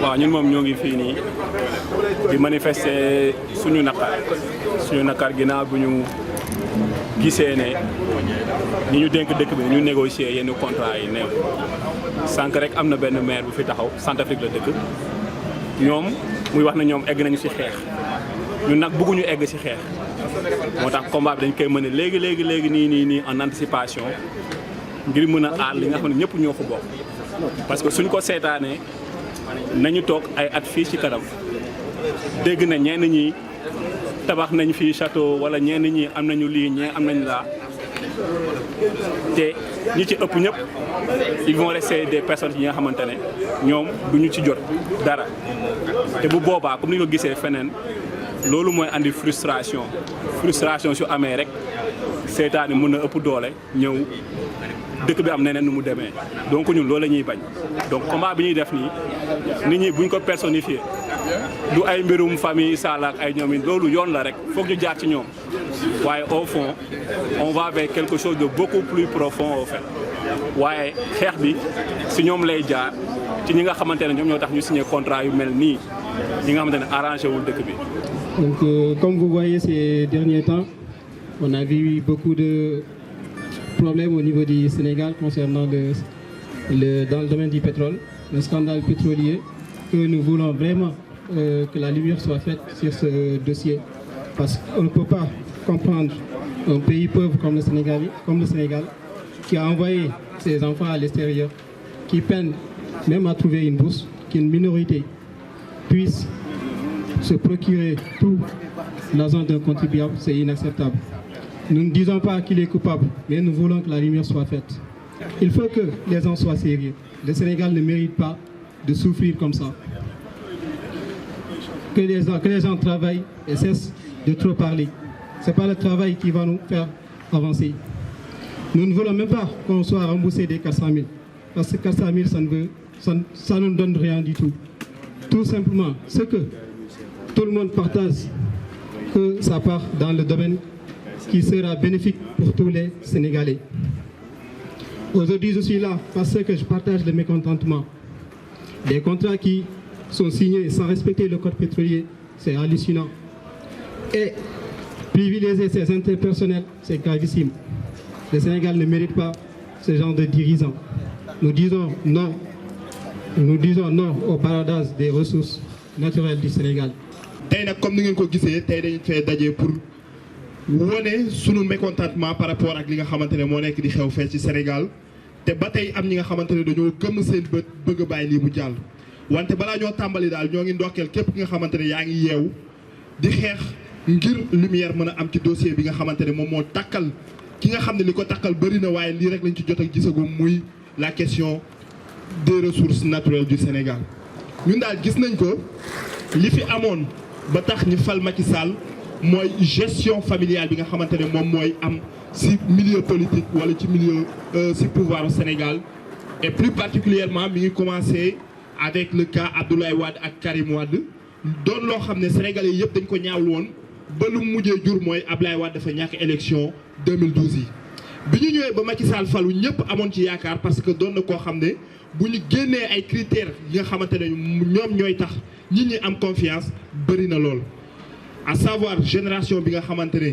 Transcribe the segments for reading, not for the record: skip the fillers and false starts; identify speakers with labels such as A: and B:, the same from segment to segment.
A: waaw ñun moom ñoo ngi fii nii di manifester suñu naqar ginnaaw bu ñu gisee ne ñi ñu dénk dëkk bi ñu négocier yenn contrat yi neew sànq rek am na benn maire bu fi taxaw Centrafrique la dëkk ñoom muy wax na ñoom egg nañu ci xeex ñun nag bëgguñu egg ci xeex moo tax combat bi dañ koy mën a léegi nii en anticipation ngir mën a aar li nga xam ne ñëpp ñoo ko bokk parce que suñ ko seetaanee nañu toog ay at fii ci kanam dégg na ñenn ñi tabax nañ fii château wala ñenn ñi am nañu lii ñee am nañ laa te ñi ci ëpp ñëpp ils vont rester des personnes yi nga xamante ne ñoom duñu ci jot dara te bu boobaa comme ni ko gisee feneen loolu mooy andi frustration su amee rek seetaani mën na ëpp doole ñëw dëkk bi am neneen nu mu demee donc ñun loolu la ñuy bañ donc combat bi ñuy def nii nit ñi buñ ko personnifier du ay mbirum famille Sall ak ay ñoom it loolu yoon la rek foog ñu jaar ci ñoom waaye au fond on va vers quelque chose de beaucoup plus profond au fait waaye xeex bi si ñoom lay jaar ci ñi nga xamante ne ñoom ñoo tax ñu signé contrat yu mel nii ñi nga xamante ne arrangé wul dëkk bi.
B: Donc comme vous voyez ces derniers temps on a vu beaucoup de problèmes au niveau du Sénégal concernant dans le domaine du pétrole, le scandale pétrolier, que nous voulons vraiment que la lumière soit faite sur ce dossier. Parce qu'on ne peut pas comprendre un pays pauvre comme le Sénégal, qui a envoyé ses enfants à l'extérieur, qui peine même à trouver une bourse, qu'une minorité puisse se procurer tout l'argent d'un contribuable, c'est inacceptable. Nous ne disons pas qu'il est coupable, mais nous voulons que la lumière soit faite. Il faut que les gens soient sérieux. Le Sénégal ne mérite pas de souffrir comme ça. Que les gens travaillent et cessent de trop parler. Ce n'est pas le travail qui va nous faire avancer. Nous ne voulons même pas qu'on soit remboursé des 400 000. Parce que 400 000, ça ne nous donne rien du tout. Tout simplement, ce que tout le monde partage, que ça part dans le domaine qui sera bénéfique pour tous les Sénégalais. Aujourd'hui, je suis là parce que je partage le mécontentement. Des contrats qui sont signés sans respecter le code pétrolier, c'est hallucinant. Et privilégier ces interpersonnels, c'est gravissime. Le Sénégal ne mérite pas ce genre de dirigeants. Nous disons non au baradage des ressources naturelles du Sénégal.
C: Tey nag comme ni ngeen ko gisee tey dañu fee daje pour wone sunu mécontentement par rapport ak li nga xamante ne moo nekk di xew fee ci Sénégal te ba tey am ñi nga xamante ne dañoo gëmm seen bët bëgg a bàyyi lii mu jàll. wante balaa ñoo tàmbali daal ñoo ngi ndokkeel képp ki nga xamante ne yaa ngi yeew di xeex ngir lumière mën a am ci dossier bi nga xamante ne moom moo takkal ki nga xam ne li ko takkal bëri na waaye lii rek lañ ci jot ak gisagum muy la question des ressources naturelles du Sénégal. ñun daal gis nañ ko li fi amoon ba tax ñu fal Macky Sall mooy gestion familiale bi nga xamante ne moom mooy am ci milieu politique wala ci milieu ci pouvoir au Sénégal et plus particulièrement mi ngi commencé avec le cas Abdoulaye Wade ak Karim Wade doon loo xam ne sénégalais yëpp dañ ko ñaawlu woon ba lu mujjee jur mooy Abdoulaye Wade dafa ñàkk élection 2012 yi. bi ñu ñëwee ba Macky Sall falu ñëpp amoon ci yaakaar parce que doon na koo xam ne bu ñu génnee ay critères yi nga xamante ne ñoom ñooy tax nit ñi am confiance bëri na lool. à savoir génération bi nga xamante ne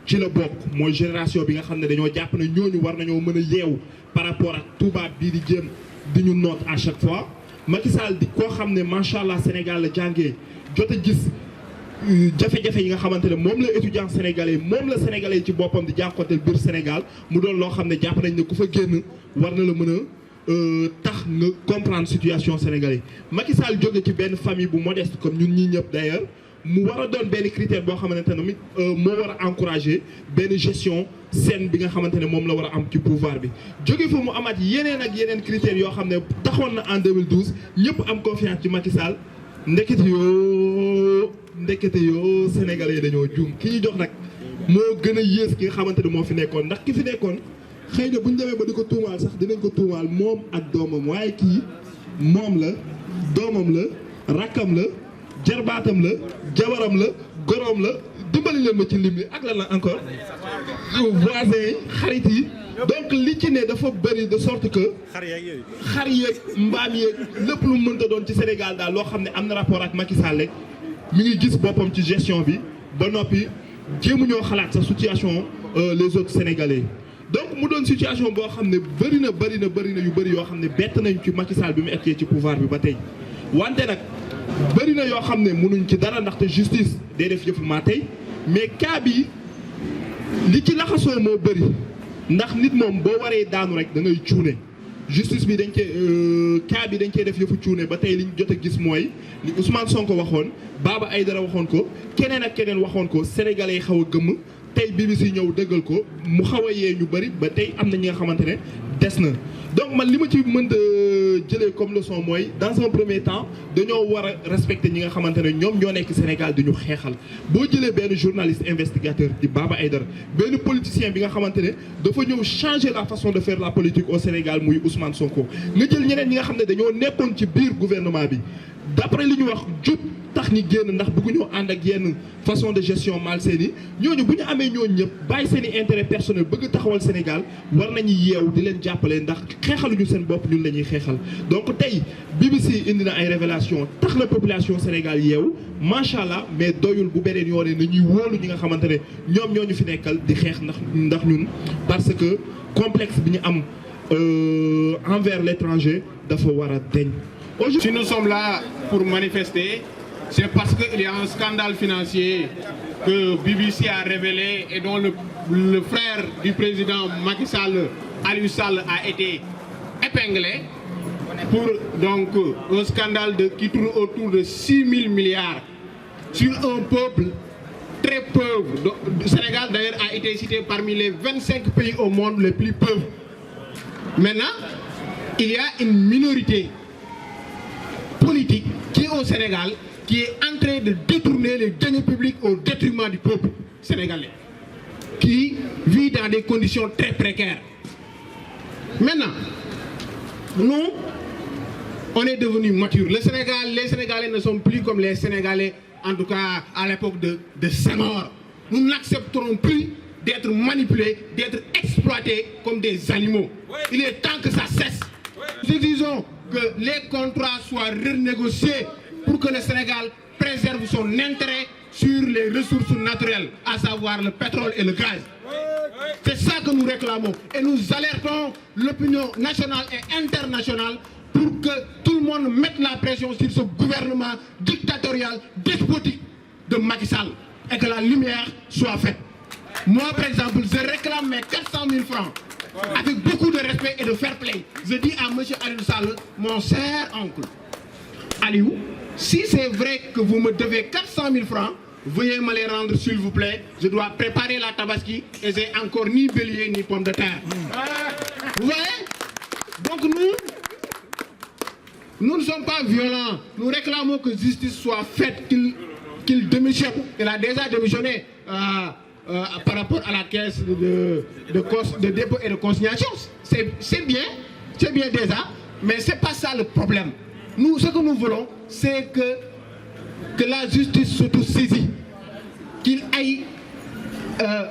C: ci la bokk mooy génération bi nga xam ne dañoo jàpp ne ñooñu war nañoo mën a yeewu par rapport ak tubaab bii di jéem di ñu noot à chaque fois. Macky Sall di koo xam ne macha allah Sénégal la jàngee jot a gis jafe-jafe yi nga xamante ne moom la étudiant sénégalais moom la sénégalais ci boppam di jànkuwanteel biir Sénégal mu doon loo xam ne jàpp nañ ne ku fa génn war na la mën a tax nga comprendre situation sénégalais. Macky Sall jóge ci benn famille bu modeste comme ñun ñii ñëpp d'ailleurs mu war a doon benn critère boo xamante ne moo war a encourager benn gestion saine bi nga xamante ne moom la war a am ci pouvoir bi. jóge fa mu amaat yeneen ak yeneen critères yoo xam ne taxoon na en 2012 ñëpp am confiance ci Macky Sall ndekete yoo sénégalais yi dañoo juum ki ñu jox nag moo gën a yées ki nga xamante ne moo fi nekkoon ndax ki fi nekkoon xëy na bu ñu demee ba di ko tuumaal sax dinañ ko tuumaal moom ak doomam waaye kii moom la doomam la rakkam la jarbaatam la jabaram la goroom la dimbali leen ma ci lim li ak lan la encore voisins yi xarit yi donc li ci ne dafa bëri de sorte que xar yeeg mbaam yeeg lépp lu mënta doon ci Sénégal daal loo xam ne am na rapport ak Macky Sall rek mi ngi gis boppam ci gestion bi ba noppi jéemu ñoo xalaat sa situation les autres Sénégalais. donc mu doon situation boo xam ne bëri na yu bëri yoo xam ne bett nañ ci Macky Sall bi mu ekkee ci pouvoir bi ba tey wante nag bëri na yoo xam ne mënuñ ci dara ndaxte justice day def yëfu maa tey mais cas bi li ci laxasoo moo bëri ndax nit moom boo waree daanu rek da ngay cuune justice bi dañ cee cas bi dañ cee def yëfu cuune ba tey liñ jot a gis mooy li Ousmane Sonko waxoon Baba Aïdara waxoon ko keneen ak keneen waxoon ko sénégalais yi xaw a gëmm tey BBC ñëw dëggal ko mu xaw a yee ñu bëri ba tey am na ñi nga xamante ne des na donc man li ma ci mën a jëlee comme leçon mooy dans un premier temps dañoo war a respecter ñi nga xamante ne ñoom ñoo nekk Sénégal di ñu xeexal boo jëlee benn journaliste investigateur di Baba Aïdara benn politicien bi nga xamante ne dafa ñëw changer la façon de faire la politique au Sénégal muy Ousmane Sonko nga jël ñeneen ñi nga xam ne dañoo nekkoon ci biir gouvernement bi d'après li ñu wax jub tax ñi génn ndax bëgguñoo ànd ak yenn façon de gestion malsaine yi ñooñu bu ñu amee ñooñu ñëpp bàyyi seen i intérêt personnel bëgg taxawal Sénégal war nañu yeew di leen jàppale ndax xeexaluñu seen bopp ñun la ñuy xeexal donc tey BBC indi na ay révélation tax na population Sénégal yeew macha allah mais doyul bu beneen yoonee nañuy wóolu ñi nga xamante ne ñoom ñoo ñu fi nekkal di xeex ndax ñun parce que complexe bi ñu am envers l'étranger dafa war a deñ.
D: Si nous sommes là pour manifester, c'est parce qu'il y a un scandale financier que BBC a révélé et dont le frère du président Macky Sall, Aliou Sall, a été épinglé pour donc un scandale qui tourne autour de 6 000 milliards sur un peuple très pauvre. Le Sénégal d'ailleurs a été cité parmi les 25 pays au monde les plus pauvres. Maintenant, il y a une minorité politique qui est au Sénégal, qui est en train de détourner les deniers publics au détriment du peuple sénégalais, qui vit dans des conditions très précaires. Maintenant, nous, on est devenus matures. Les Sénégalais ne sont plus comme les Sénégalais, en tout cas à l'époque de Senghor. Nous n'accepterons plus d'être manipulés, d'être exploités comme des animaux. Il est temps que ça cesse. Nous disons que les contrats soient renégociés pour que le Sénégal préserve son intérêt sur les ressources naturelles, à savoir le pétrole et le gaz. C'est ça que nous réclamons. Et nous alertons l'opinion nationale et internationale pour que tout le monde mette la pression sur ce gouvernement dictatorial, despotique de Macky Sall et que la lumière soit faite. Moi, par exemple, je réclame mes 400 000 francs. Avec beaucoup de respect et de fair play, je dis à M. Aliou Sall, mon cher oncle, Aliou, si c'est vrai que vous me devez 400 000 francs, veuillez me les rendre s'il vous plaît. Je dois préparer la tabaski et j'ai encore ni bélier ni pomme de terre. Vous voyez? Donc nous ne sommes pas violents. Nous réclamons que justice soit faite, qu'il démissionne. Il a déjà démissionné. Par rapport à la caisse de dépôt et de consignation. C'est bien déjà, mais ce n'est pas ça le problème. Nous, ce que nous voulons, c'est que la justice s'auto-saisit, qu'il aille...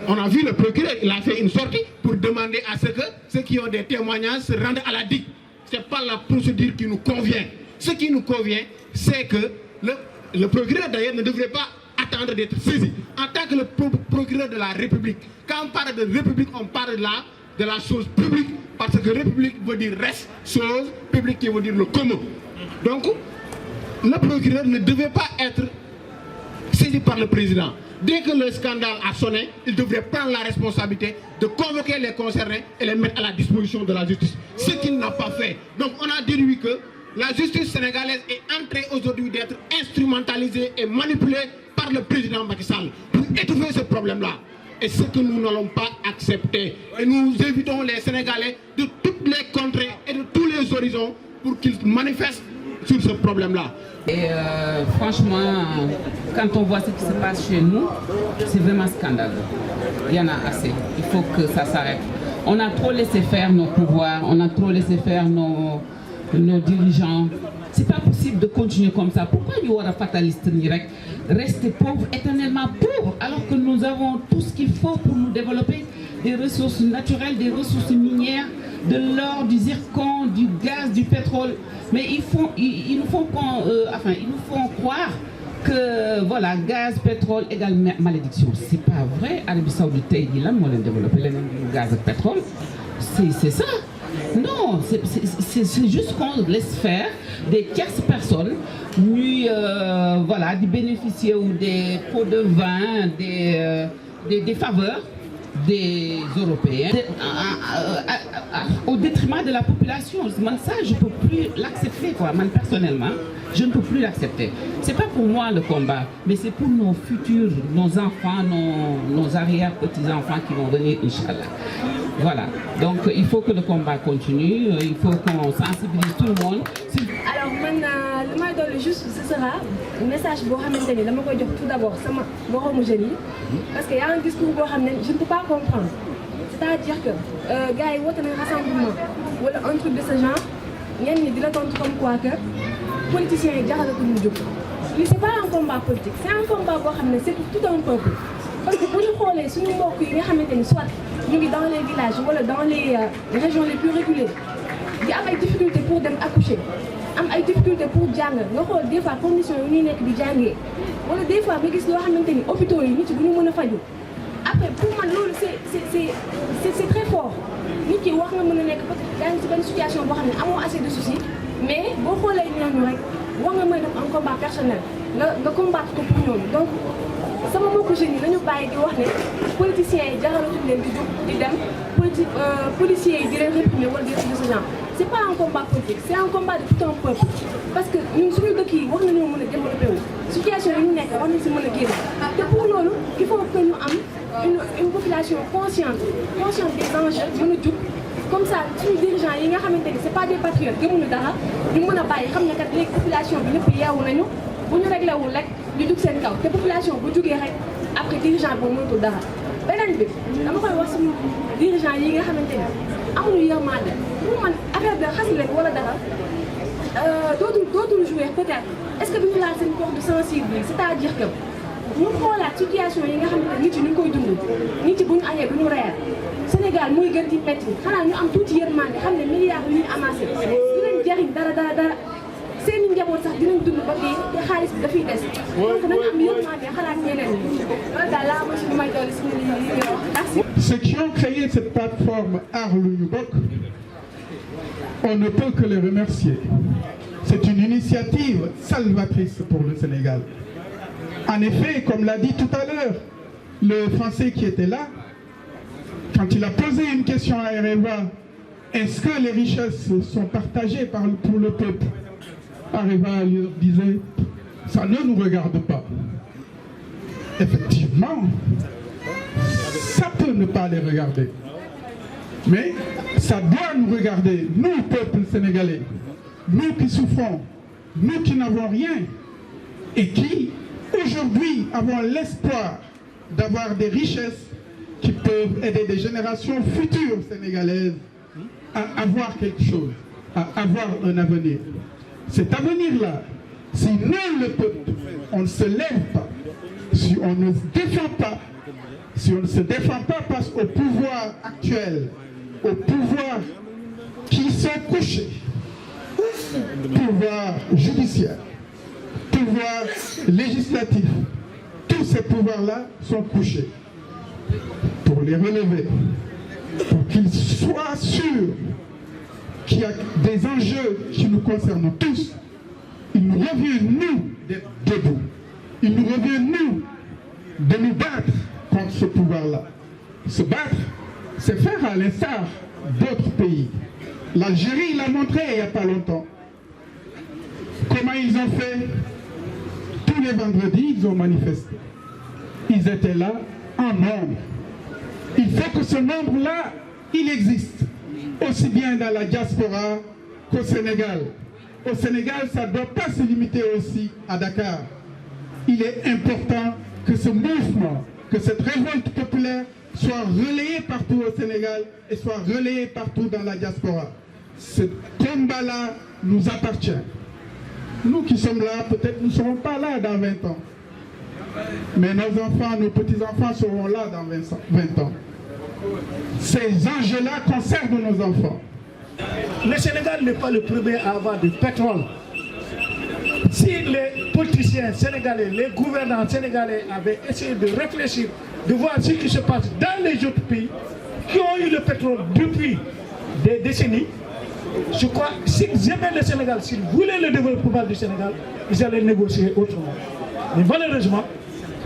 D: on a vu le procureur, il a fait une sortie pour demander à ce que ceux qui ont des témoignages se rendent à la DIC. Ce n'est pas la procédure qui nous convient. Ce qui nous convient, c'est que le procureur d'ailleurs ne devrait pas attendre d'être saisi. En tant que le procureur de la République, quand on parle de République, on parle de la chose publique, parce que République veut dire reste, chose publique qui veut dire le commun. Donc, le procureur ne devait pas être saisi par le président. Dès que le scandale a sonné, il devrait prendre la responsabilité de convoquer les concernés et les mettre à la disposition de la justice. Ce qu'il n'a pas fait. Donc, on a déduit que la justice sénégalaise est en train aujourd'hui d'être instrumentalisée et manipulée par le président Macky Sall pour étouffer ce problème-là. Et ce que nous n'allons pas accepter. Et nous invitons les Sénégalais de toutes les contrées et de tous les horizons pour qu'ils manifestent sur ce problème-là.
E: Et franchement, quand on voit ce qui se passe chez nous, c'est vraiment scandaleux. Il y en a assez. Il faut que ça s'arrête. On a trop laissé faire nos pouvoirs, on a trop laissé faire nos dirigeants. C'est pas possible de continuer comme ça. Pourquoi il y aura fataliste direct, rester pauvre, éternellement pauvre, alors que nous avons tout ce qu'il faut pour nous développer? des ressources naturelles, des ressources minières, de l'or, du zircon, du gaz, du pétrole. Mais ils nous font croire que voilà, gaz, pétrole égale malédiction. C'est pas vrai. Arabie Saoudite tey jii lan moo leen développé leneen du gaz ak pétrole. C'est ça. Non, c'est juste qu'on laisse faire des tierces personnes ñuy voilà di bénéficier ou des pots de vin, des faveurs des Européens au détriment de la population. Man, ça, je ne peux plus l'accepter, quoi. Man, personnellement, je ne peux plus l'accepter. Ce n'est pas pour moi le combat, mais c'est pour nos futurs, nos enfants, nos arrière-petits-enfants qui vont venir, Inch'Allah. Voilà. Donc, il faut que le combat continue, il faut qu'on sensibilise tout le monde.
F: Alors, le mot de juste, ce sera un message pour Hamanteni. Je vais tout d'abord, c'est mon homogène. Parce qu'il y a un discours pour Hamanteni, je ne peux pas comprendre. C'est-à-dire que, gars, il y a un rassemblement, ou un truc de ce genre, il y a une dilettante comme quoi que, politiciens, ils disent que ce n'est pas un combat politique, c'est un combat pour Hamanteni, c'est pour tout un peuple. Parce que pour nous parler, si nous sommes soit dans les villages ou dans les régions les plus reculées, il y a des difficultés pour accoucher. am ay difficultés pour jàng nga xool des fois conditions yi ñuy nekk di jàngee wala des fois nga gis loo xamante ni hôpitaux yi nit yi du ñu mën a faju après pour man loolu c'est très fort nit ki wax nga mën a nekk peut-être yaa ngi ci benn situation boo xam ne amoo assez de soucis mais boo xoolee ñooñu rek wax nga mën a def un combat personnel nga combattre ko pour ñooñu donc sama mbokku jeunes yi nañu bàyyi di wax ne politiciens yi jaralatuñ leen di jóg di dem policiers yi di leen réprimer wala di def de ce genre. C'est pas un combat politique, c'est un combat de tout un peuple. Parce que nous sommes de qui, nous sommes développer. Situation est unique, nous sommes de guerre. Et pour nous, il faut que nous ayons une population consciente des enjeux, comme ça, tous les dirigeants, ce n'est pas des patriotes, ils ont la population qui est là, ils ont réglé les population qui est après dirigeants pour nous. Beneen bi dama koy wax suñu dirigeants yi nga xamante ne amuñu yërmande pour man affaire de xas leen wala dara dootul jouer peut-être est-ce que duñu laal seen porte sensible c'est-à-dire que ñu xoolaat situation yi nga xamante ne nit yi ñu ngi koy dund nit yi bu ñu añee du ñu reer Sénégal muy gën di métti xanaa ñu am tuuti yërmande xam ne milliards yu ñuy amassé du leen jariñ dara seeni njaboot sax dinañ dund ba fii te xaalis bi dafay des donc nañu am yërmande xalaat ñeneen ñi loolu daal laa ma suñu may doole suñu li wax merci.
G: Ceux qui ont créé cette plateforme Aarlu Ñu Bokk, on ne peut que les remercier. C'est une initiative salvatrice pour le Sénégal. En effet, comme l'a dit tout à l'heure, le Français qui était là, quand il a posé une question à Areva, est-ce que les richesses sont partagées pour le peuple? Areva lui disait, ça ne nous regarde pas. Effectivement, ça peut ne pas les regarder. Mais ça doit nous regarder, nous, peuple sénégalais, nous qui souffrons, nous qui n'avons rien, et qui, aujourd'hui, avons l'espoir d'avoir des richesses qui peuvent aider des générations futures sénégalaises à avoir quelque chose, à avoir un avenir. Cet avenir-là, si nous, le peuple, on ne se lève pas, si on ne se défend pas, si on ne se défend pas face au pouvoir actuel, au pouvoir qui sont couchés, pouvoir judiciaire, pouvoir législatif, tous ces pouvoirs-là sont couchés. Pour les relever, pour qu'ils soient sûrs qu'il y a des enjeux qui nous concernent tous, il nous revient, nous, d'être debout. Il nous revient, nous, de nous battre contre ce pouvoir-là. Se battre, c'est faire à l'instar d'autres pays. L'Algérie l'a montré il n'y a pas longtemps. Comment ils ont fait? Tous les vendredis, ils ont manifesté. Ils étaient là en nombre. Il faut que ce nombre-là, il existe. Aussi bien dans la diaspora qu'au Sénégal. Au Sénégal, ça ne doit pas se limiter aussi à Dakar. Il est important que ce mouvement, que cette révolte populaire soit relayée partout au Sénégal et soit relayée partout dans la diaspora. Ce combat-là nous appartient. Nous qui sommes là, peut-être nous ne serons pas là dans 20 ans. Mais nos enfants, nos petits-enfants seront là dans 20 ans. ces enjeux-là concernent nos enfants.
H: Le Sénégal n'est pas le premier à avoir du pétrole. Si les politiciens sénégalais, les gouvernants sénégalais avaient essayé de réfléchir, de voir ce qui se passe dans les autres pays qui ont eu le pétrole depuis des décennies, je crois que s'ils aimaient le Sénégal, s'ils voulaient le développement du Sénégal, ils allaient négocier autrement. Mais malheureusement,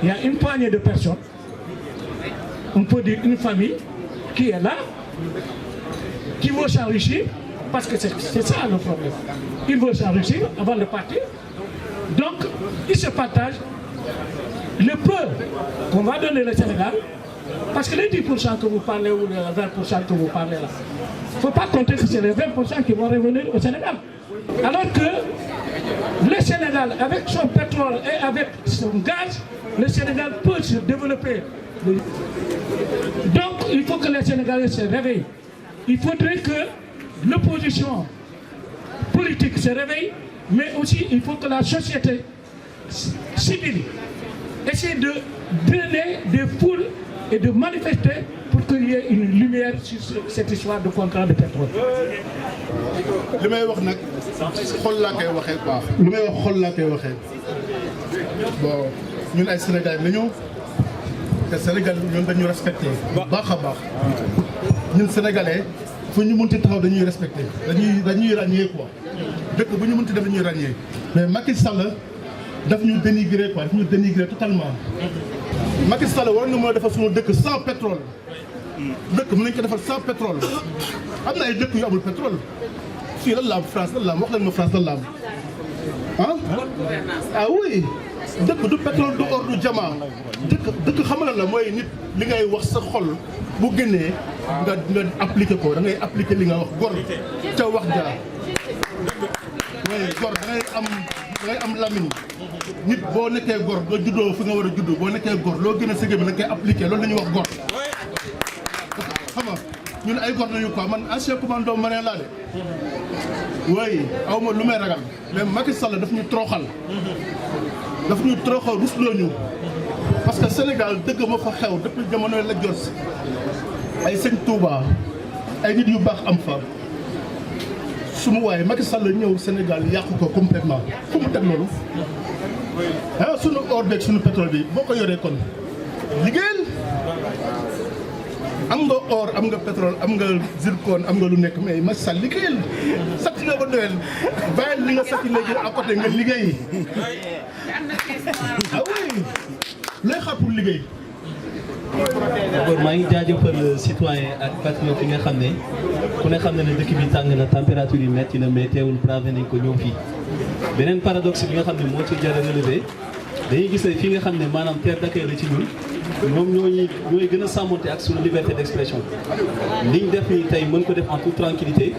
H: il y a une poignée de personnes, on peut dire une famille, qui est là, qui veut s'enrichir, parce que c'est ça le problème. Ils veulent s'enrichir avant de partir. Donc, ils se partagent le peu qu'on va donner au Sénégal, parce que les 10% que vous parlez ou les 20% que vous parlez là, il ne faut pas compter que c'est les 20% qui vont revenir au Sénégal. Alors que le Sénégal, avec son pétrole et avec son gaz, le Sénégal peut se développer. Donc, il faut que les Sénégalais se réveillent. Il faudrait que l'opposition politique se réveille, mais aussi il faut que la société civile essaie de drainer des foules et de manifester pour qu'il y ait une lumière sur cette histoire de contrat de pétrole.
I: li may wax nag xol laa koy waxee quoi li may wax xol laa koy waxee bon ñun ay Sénégalais lañu te Sénégal ñun dañu respecté baax a baax ñun Sénégalais fu ñu mënti taxaw dañuy respecté dañuy ràññee quoi dëkk bu ñu mënti def dañuy ràññee mais Macky Sall daf ñu dénigré quoi daf ñu dénigré totalement. Macky Sall war na mën a defar suñu dëkk sans pétrole dëkk mën nañu ko defar sans pétrole am na ay dëkk yu amul pétrole fii lan la am France lan la am wax leen ma France lan la am ah oui dëkk du pétrole du or du diamant dëkk xamal la mooy nit li ngay wax sa xol bu génnee nga appliqué ko da ngay appliqué li nga wax gor ca wax ja mooy gor da ngay am lamiñ nit boo nekkee gor nga juddoo fi nga war a juddoo boo nekkee gor loo gën a sëgg bi da ngay appliqué loolu la ñuy wax gor xam nga ñun ay gor nañu quoi man ancien commando marien laa de oui aw ma lu may ragal mais Macky Sall daf ñu toroxal rusloo ñu parce que Sénégal dëgg ma fa xew depuis jamonoy la Joor ay sëñ Touba ay nit yu baax am fa su ma waaye Macky Sall ñëw Sénégal yàqu ko complètement fu mu teg loolu ah sunu or beeg sunu pétrole bi boo ko yoree kon liggéeyal am nga or am nga pétrole am nga zircon am nga lu nekk mais Macky Sall liggéeyal sàcc nga ba doyel bàyyil li nga sàcc léegi à côté nga liggéey ah oui looy xaar pour liggéey.
J: d'abord maa ngi jaajëfal citoyen ak patriote yi nga xam ne ku ne xam ne ne dëkk bi tàng na température yi metti na mais teewul bravé nañ ko ñëw fii beneen paradoxe bi nga xam ne moo ci jar a relevé dañuy gis ne fii nga xam ne maanaam terre d'accueil la ci ñun ñoom ñooy gën a sàmmonte ak suñu liberté d'expression liñ def nii tey mën ko def en toute tranquillité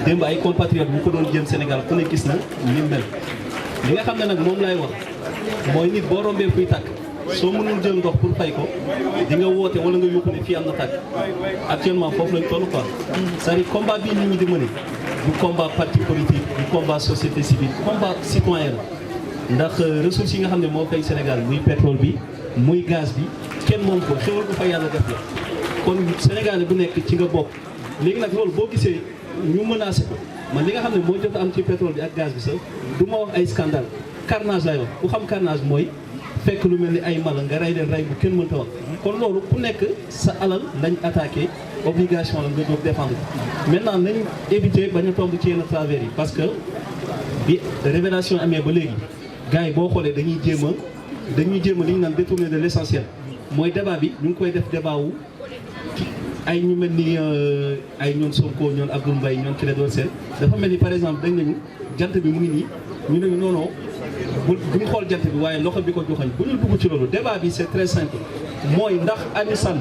J: démb ay compatriotes bu ko doon jëm Sénégal ku ne gis na ni mel li nga xam ne nag moom laay wax mooy nit boo rombee fuy tàkk soo mënul jël ndox pour fay ko di nga woote wala nga yóbbu ne fii am na tàkk actuellement foofu lañ toll quoi c'est-à-dire combat bii nit ñi di mëne du combat parti politique du combat société civile combat citoyen la ndax ressources yi nga xam ne moo fay Sénégal muy pétrole bi muy gaz bi kenn moom ko xewal ko fa yàlla def la kon Sénégal bu nekk ci nga bokk léegi nag loolu boo gisee ñu menacé ko man li nga xam ne moo jot am ci pétrole bi ak gaz bi sax du ma wax ay scandale carnage lay wax ku xam carnage mooy fekk lu mel ni ay mala nga rey leen rey bu kenn mënta wax kon loolu ku nekk sa alal lañ attaqué obligation la nga doog défendre maintenant nañ éviter bañ a tombe ci yenn travers yi parce que bi révélation amee ba léegi gars yi boo xoolee dañuy jéem a li ñu naan détourner de l'essentiel mooy débat bi ñu ngi koy def débat wu ay ñu mel ni ay ñoon Sonko ñoon Abdoul Mbaye ñoon Clédor Sène dafa mel ni par exemple dañ nañu jant bi mu ngi nii ñu ne ñu non bu ñu xool jant bi waaye loxo bi ko joxañ bu ñu dugg ci loolu débat bi c'est très simple mooy ndax Aliou Sall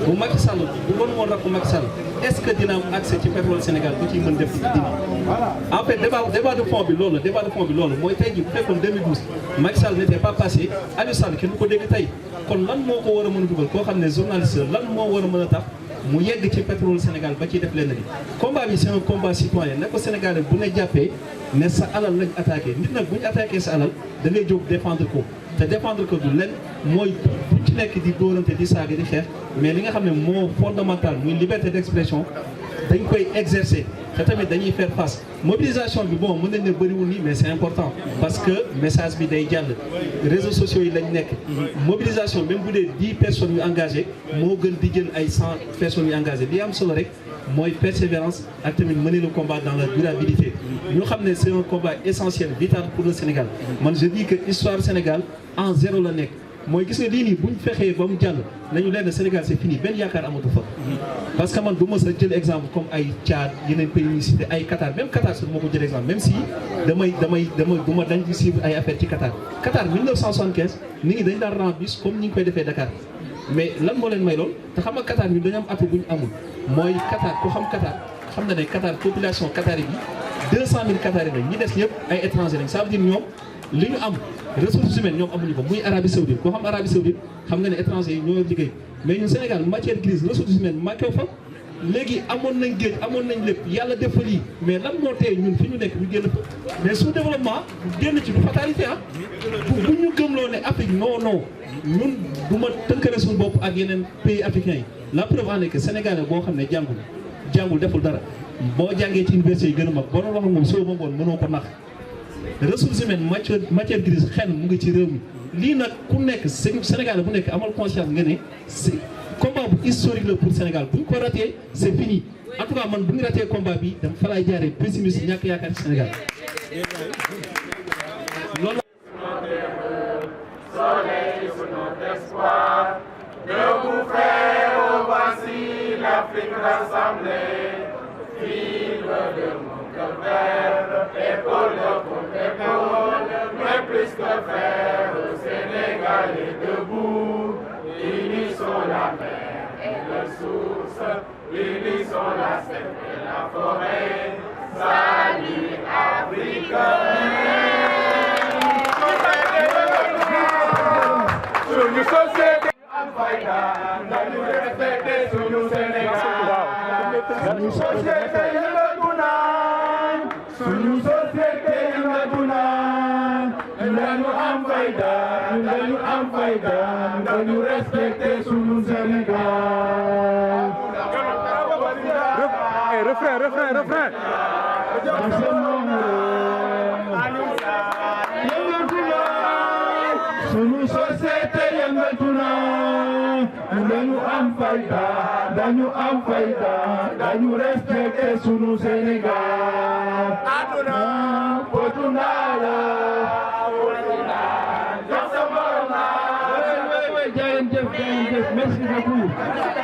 J: bu Macky Sall bu doon woon rakku Macky Sall est-ce que dina am accès ci pétrole Sénégal bu ciy mën def ci dina en fait débat de fond bi loolu mooy tey jii bu fekkoon 2012 Macky Sall n'était pas passé Aliou Sall kenn du ko dégg tey kon lan moo ko war a mën a dugal koo xam ne journaliste lan moo war a mën a tax mu yegg ci pétrole Sénégal ba ciy def lenn li combat bi c'est un combat citoyen ne ko Sénégalais bu ne jàppee ne sa alal lañ attaqué nit nag bu ñu attaqué sa alal da ngay jóg défendre ko te défendre ko du len mooy buñ ci nekk di dóorante di saaga di xeex mais li nga xam ne moo fondamental muy liberté d'expression dañ koy exercer te tamit dañuy faire face mobilisation bi bon mën nañ ne bëriwul nii mais c'est important parce que message bi day jàll réseaux sociaux yi lañ nekk mobilisation même bu dee 10 personnes yu engagées moo gën di jël ay 100 personnes yu engagées li am solo rek mooy persévérance ak tamit mener le combat dans la durabilité ñu xam ne c'est un combat essentiel vital pour le Sénégal man je dis que histoire Sénégal en zéro la nekk mooy gis nga lii nii buñ fexee ba mu jàll nañu leen ne Sénégal c'est fini benn yaakaar amatu fa parce que man du ma sa jël exemple comme ay Tchad yeneen pays yu cité ay Qatar même Qatar su ma ko jël exemple même si du ma dañ di suivre ay affaire ci Qatar 1975 nit ñi dañ daan rang bis comme ni ñu koy defee Dakar mais lan moo leen may lool te xam nga Qatar bi dañu am atu bu ñu amul mooy Qatar ku xam Qatar xam na ne Qatar population qatari bi 200 000 Qatari lañ ñi des ñëpp ay étrangers lañ ça veut dire ñoom li ñu am ressources humaines ñoom amuñu ko muy Arabie Saoudite koo xam Arabie Saoudite xam nga ne étrangers yi ñoo yor liggéey mais ñun Sénégal matière grise ressources humaines manqué fa léegi amoon nañ géej amoon nañ lépp yàlla def fa lii mais lan moo tee ñun fi ñu nekk ñu génn fa mais sous développement génn ci du fatalité ah bu ñu gëmloo ne Afrique non ñun du ma tënkale suñu bopp ak yeneen pays africains yi la preuve en est que Sénégalais boo xam ne jàngul deful dara boo jàngee ci université yi gën a mag boo doon wax ak moom soo ba ngoon mënoo ko nax ressources humaines matière grise xel mu ngi ci réew mi lii nag ku nekk Sénégal bu nekk amal conscience nga ne c'est combat bu historique la pour Sénégal bu ñu ko raté c'est fini en tout cas man bu ñu raté combat bi dama fa laay jaaree pessimiste ñàkk yaakaar ci Sénégal loolu
K: soleil sur notre espoir, debout frères, voici l'Afrique rassemblée, fibre de mon cœur vert, épaule contre épaule, mais plus que frères, le Sénégal est debout, unissons la mer et la source, unissons la steppe et la forêt, salut Afrique. Suñu société am fayda dañu respecté suñu Sénégal suñu société yëngatu naan suñu société yëngatu naan dañu am fayda dañu respecté suñu Sénégal refrain suñu société yëngatu na dañu am fayda dañu respecté suñu Sénégal aduna potuna la jox sa morom la jërëjëf merci beaucoup